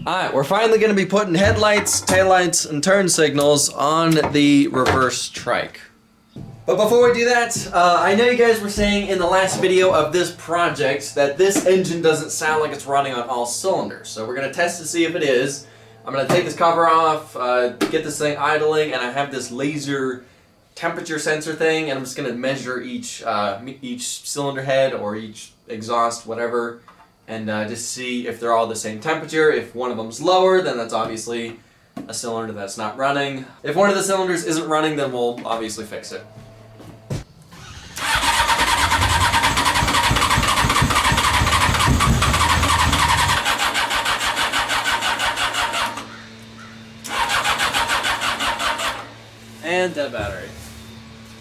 Alright, we're finally going to be putting headlights, taillights, and turn signals on the reverse trike. But before we do that, I know you guys were saying in the last video of this project that this engine doesn't sound like it's running on all cylinders. So we're going to test to see if it is. I'm going to take this cover off, get this thing idling, and I have this laser temperature sensor thing, and I'm just going to measure each cylinder head or each exhaust, whatever, and just see if they're all the same temperature. If one of them's lower, then that's obviously a cylinder that's not running. If one of the cylinders isn't running, then we'll obviously fix it. And dead battery.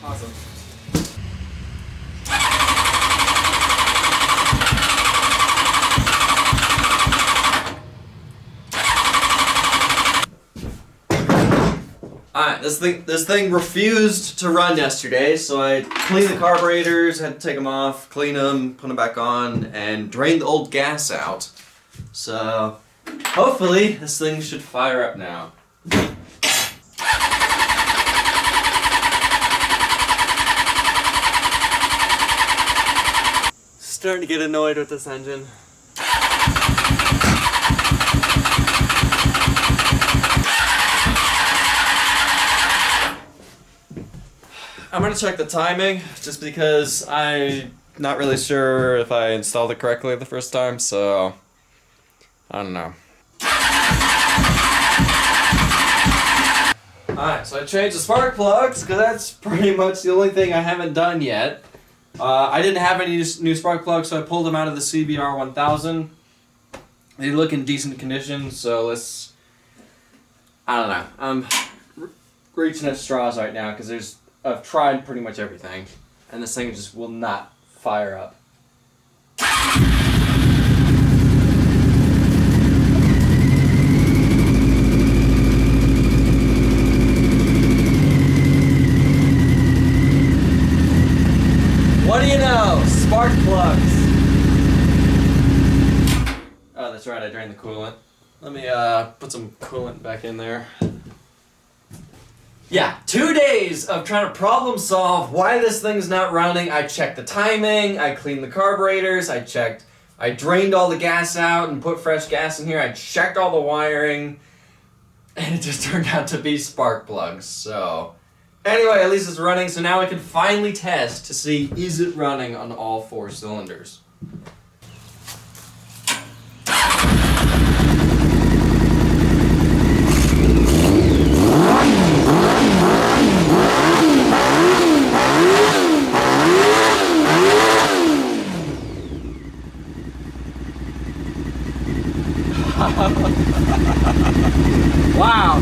Awesome. Alright, this thing refused to run yesterday, so I cleaned the carburetors, had to take them off, clean them, put them back on, and drain the old gas out. So, hopefully, this thing should fire up now. Starting to get annoyed with this engine. I'm gonna check the timing just because I'm not really sure if I installed it correctly the first time, so I don't know. Alright, so I changed the spark plugs because that's pretty much the only thing I haven't done yet. I didn't have any new spark plugs, so I pulled them out of the CBR 1000. They look in decent condition, so let's... I don't know. I'm reaching at straws right now because I've tried pretty much everything, and this thing just will not fire up. What do you know? Spark plugs. Oh, that's right, I drained the coolant. Let me put some coolant back in there. Yeah, 2 days of trying to problem solve why this thing's not running. I checked the timing, I cleaned the carburetors, I drained all the gas out and put fresh gas in here, I checked all the wiring, and it just turned out to be spark plugs, so... Anyway, at least it's running, so now I can finally test to see, is it running on all 4 cylinders? Wow!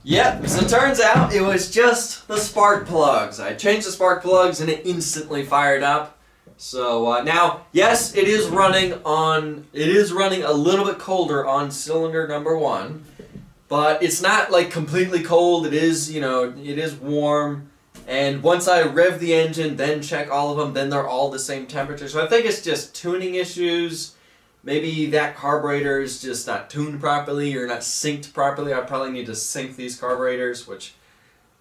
Yep, so it turns out it was just the spark plugs. I changed the spark plugs and it instantly fired up. So now, yes, it is running a little bit colder on cylinder number 1, but it's not like completely cold. It is, it is warm. And once I rev the engine, then check all of them, then they're all the same temperature. So I think it's just tuning issues. Maybe that carburetor is just not tuned properly or not synced properly. I probably need to sync these carburetors, which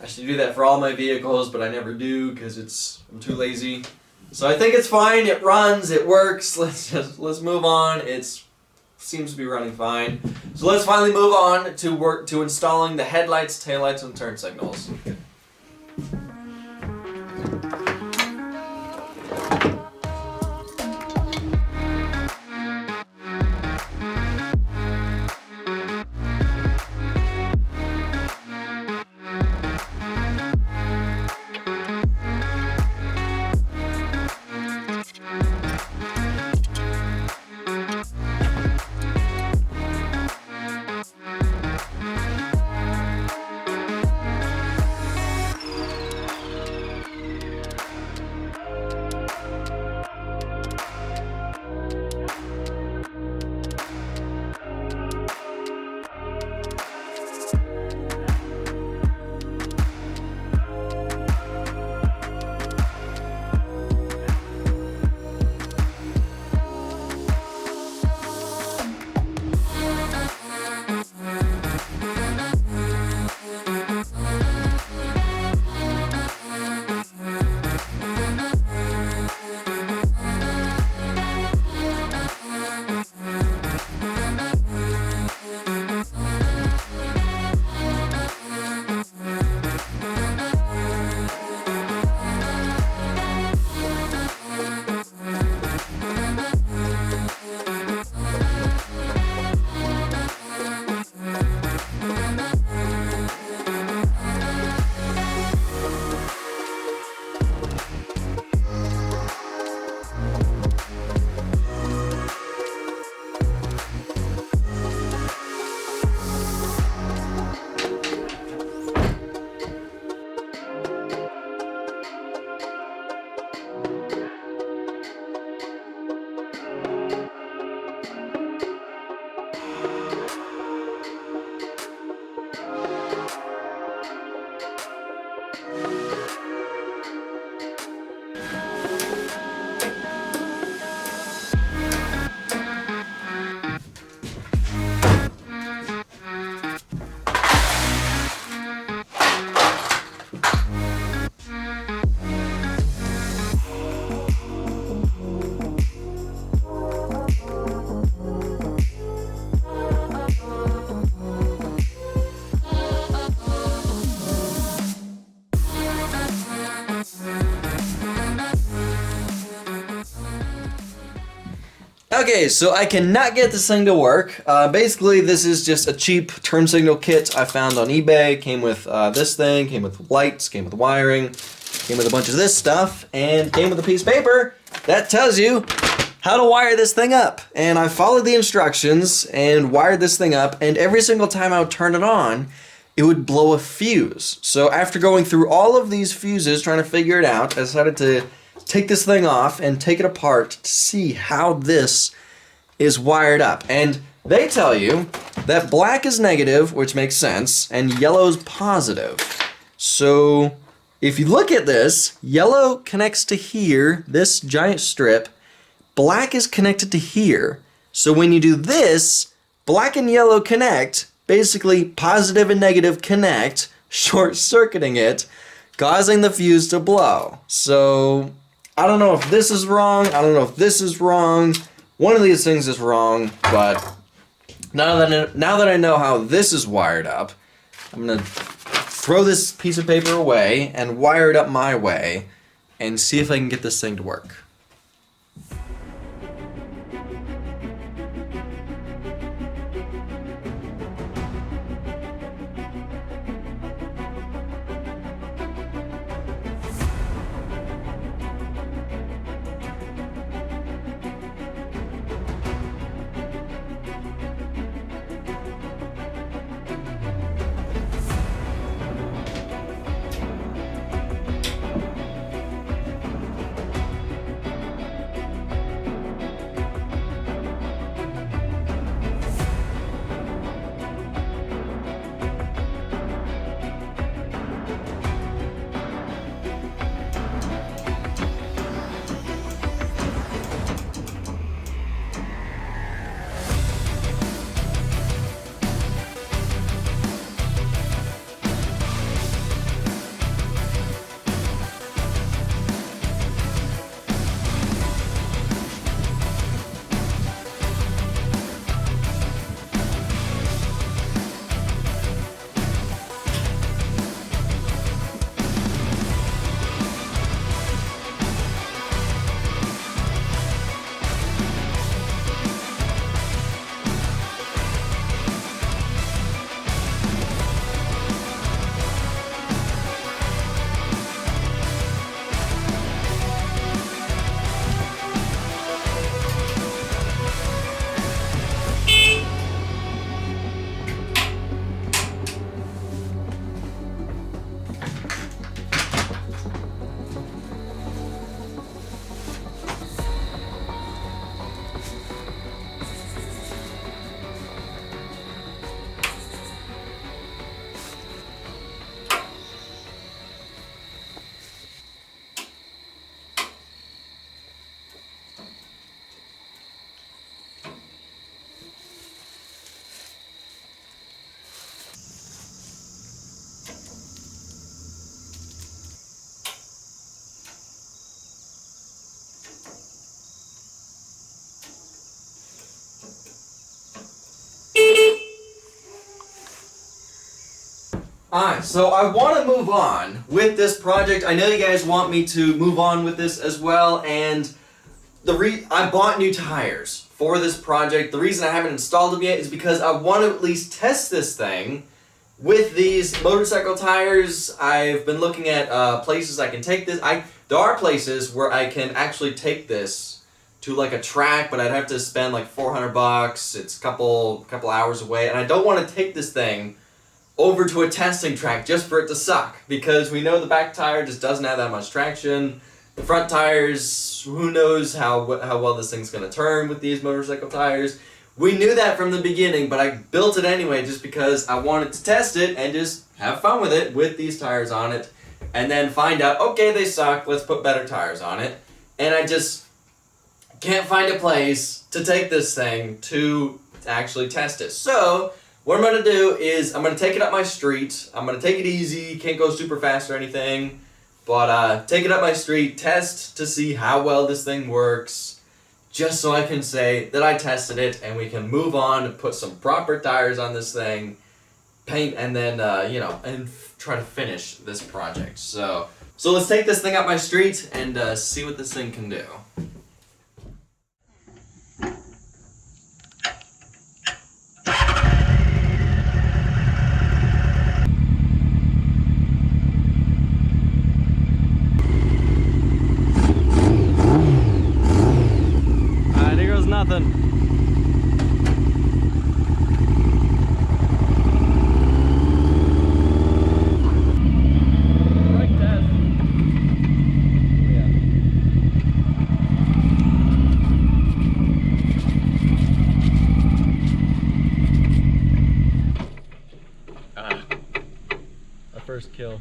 I should do that for all my vehicles, but I never do because I'm too lazy. So I think it's fine. It runs. It works. Let's move on. It seems to be running fine. So let's finally move on to installing the headlights, taillights, and turn signals. Okay, so I cannot get this thing to work. Basically, this is just a cheap turn signal kit I found on eBay. Came with this thing, came with lights, came with wiring, came with a bunch of this stuff, and came with a piece of paper that tells you how to wire this thing up. And I followed the instructions and wired this thing up, and every single time I would turn it on, it would blow a fuse. So after going through all of these fuses, trying to figure it out, I decided to take this thing off and take it apart to see how this is wired up. And they tell you that black is negative, which makes sense, and yellow is positive. So if you look at this, yellow connects to here, this giant strip, black is connected to here. So when you do this, black and yellow connect, basically positive and negative connect, short-circuiting it, causing the fuse to blow. So I don't know if this is wrong, I don't know if this is wrong, one of these things is wrong, but now that I know how this is wired up, I'm going to throw this piece of paper away and wire it up my way and see if I can get this thing to work. Alright, so I want to move on with this project. I know you guys want me to move on with this as well, and I bought new tires for this project. The reason I haven't installed them yet is because I want to at least test this thing with these motorcycle tires. I've been looking at places I can take this. There are places where I can actually take this to like a track, but I'd have to spend like $400. It's a couple hours away, and I don't want to take this thing over to a testing track just for it to suck, because we know the back tire just doesn't have that much traction. The front tires, who knows how well this thing's going to turn with these motorcycle tires. We knew that from the beginning, but I built it anyway just because I wanted to test it and just have fun with it with these tires on it, and then find out, okay, they suck, let's put better tires on it. And I just can't find a place to take this thing to actually test it. So what I'm going to do is I'm going to take it up my street. I'm going to take it easy, can't go super fast or anything, but take it up my street, test to see how well this thing works, just so I can say that I tested it, and we can move on and put some proper tires on this thing, paint, and then, and try to finish this project. So let's take this thing up my street and see what this thing can do. Nothing. Trike test. Our first kill.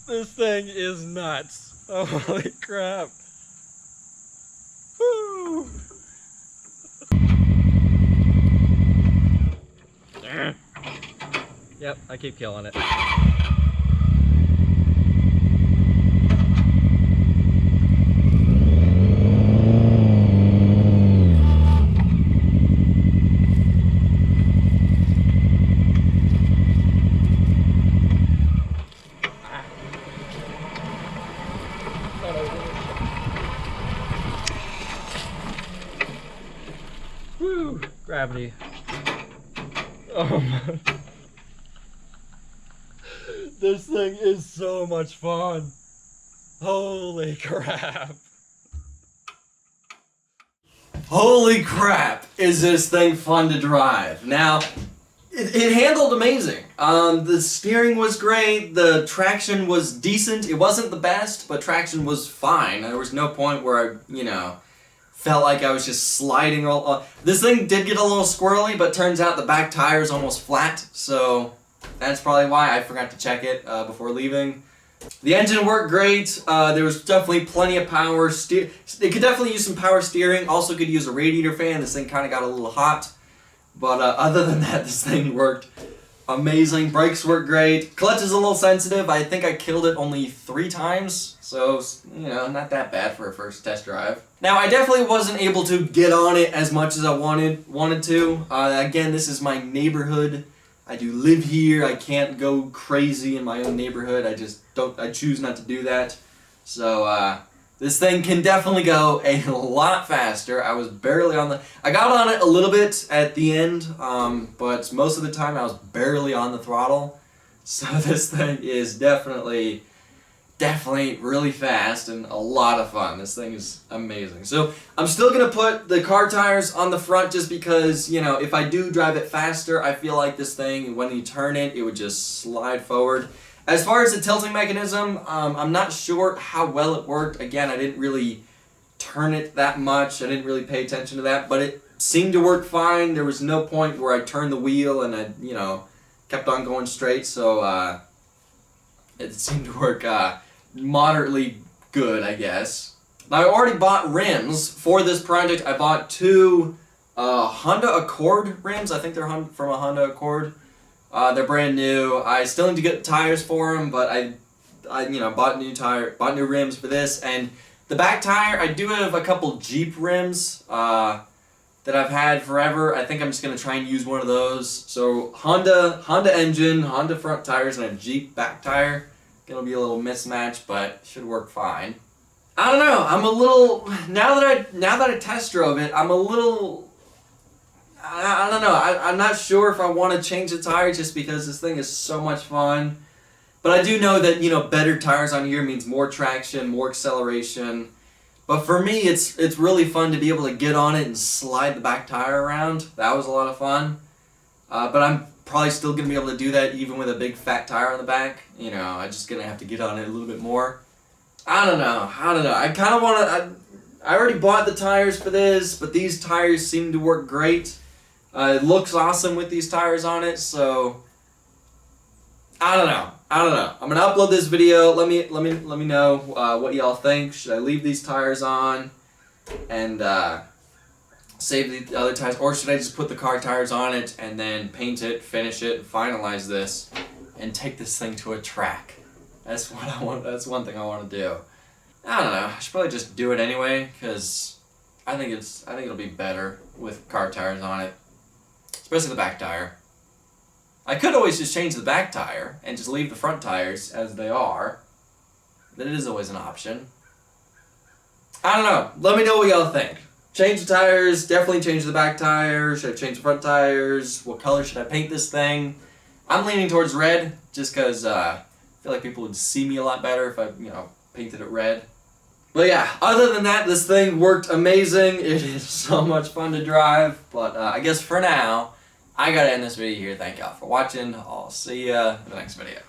This thing is nuts. Holy crap. Woo. Yep, I keep killing it. Woo! Gravity. Oh my. This thing is so much fun. Holy crap. Holy crap, is this thing fun to drive. Now, it handled amazing. The steering was great, the traction was decent. It wasn't the best, but traction was fine. There was no point where I, felt like I was just sliding all. This thing did get a little squirrely, but turns out the back tire is almost flat, so that's probably why I forgot to check it before leaving. The engine worked great. There was definitely plenty of power. It could definitely use some power steering. Also could use a radiator fan. This thing kind of got a little hot. But other than that, this thing worked amazing. Brakes worked great. Clutch is a little sensitive. I think I killed it only 3 times. So, not that bad for a first test drive. Now, I definitely wasn't able to get on it as much as I wanted to. Again, this is my neighborhood. I do live here. I can't go crazy in my own neighborhood. I choose not to do that. So, this thing can definitely go a lot faster. I got on it a little bit at the end, but most of the time I was barely on the throttle. So this thing is definitely really fast and a lot of fun. This thing is amazing. So I'm still going to put the car tires on the front just because, if I do drive it faster, I feel like this thing, when you turn it, it would just slide forward. As far as the tilting mechanism, I'm not sure how well it worked. Again, I didn't really turn it that much. I didn't really pay attention to that, but it seemed to work fine. There was no point where I turned the wheel and I, kept on going straight. So it seemed to work moderately good, I guess. Now, I already bought rims for this project. I bought 2 Honda Accord rims. I think they're from a Honda Accord. They're brand new. I still need to get tires for them, but I bought new rims for this. And the back tire, I do have a couple Jeep rims that I've had forever. I think I'm just gonna try and use one of those. So Honda engine, Honda front tires, and a Jeep back tire. Gonna be a little mismatch, but should work fine. I don't know. I'm a little now that I test drove it. I'm a little. I don't know. I'm not sure if I want to change the tire just because this thing is so much fun. But I do know that, better tires on here means more traction, more acceleration. But for me, it's really fun to be able to get on it and slide the back tire around. That was a lot of fun. But I'm probably still going to be able to do that even with a big fat tire on the back. I'm just going to have to get on it a little bit more. I don't know. I kind of want to. I already bought the tires for this, but these tires seem to work great. It looks awesome with these tires on it, so I don't know. I'm gonna upload this video. Let me know what y'all think. Should I leave these tires on and save the other tires, or should I just put the car tires on it and then paint it, finish it, finalize this, and take this thing to a track? That's what I want. That's one thing I want to do. I don't know. I should probably just do it anyway because I think it'll be better with car tires on it. Especially the back tire. I could always just change the back tire and just leave the front tires as they are. That is always an option. I don't know. Let me know what y'all think. Change the tires, definitely change the back tires. Should I change the front tires? What color should I paint this thing? I'm leaning towards red just because I feel like people would see me a lot better if I, painted it red. But yeah, other than that, this thing worked amazing. It is so much fun to drive. But I guess for now, I gotta end this video here. Thank y'all for watching. I'll see ya in the next video.